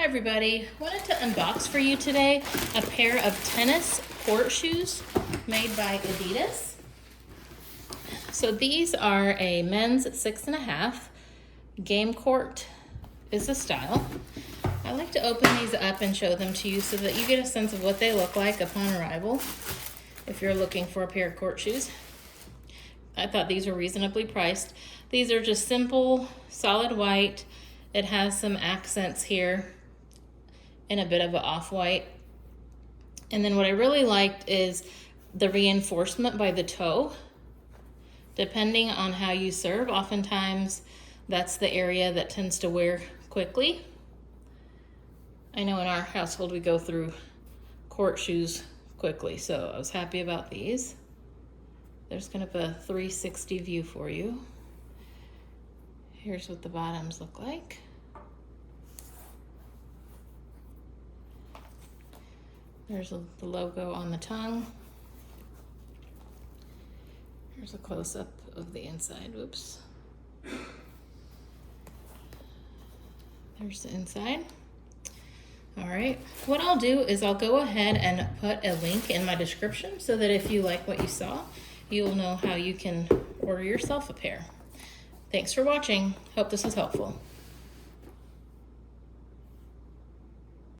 everybody, wanted to unbox for you today a pair of tennis court shoes made by Adidas. So these are a men's 6.5. Gamecourt is the style. I like to open these up and show them to you so that you get a sense of what they look like upon arrival if you're looking for a pair of court shoes. I thought these were reasonably priced. These are just simple, solid white. It has some accents here and a bit of an off-white. And then what I really liked is the reinforcement by the toe. Depending on how you serve, oftentimes that's the area that tends to wear quickly. I know in our household we go through court shoes quickly, so I was happy about these. There's kind of a 360 view for you. Here's what the bottoms look like. There's the logo on the tongue. Here's a close-up of the inside. Whoops. There's the inside. All right, what I'll do is I'll go ahead and put a link in my description so that if you like what you saw, you'll know how you can order yourself a pair. Thanks for watching. Hope this was helpful.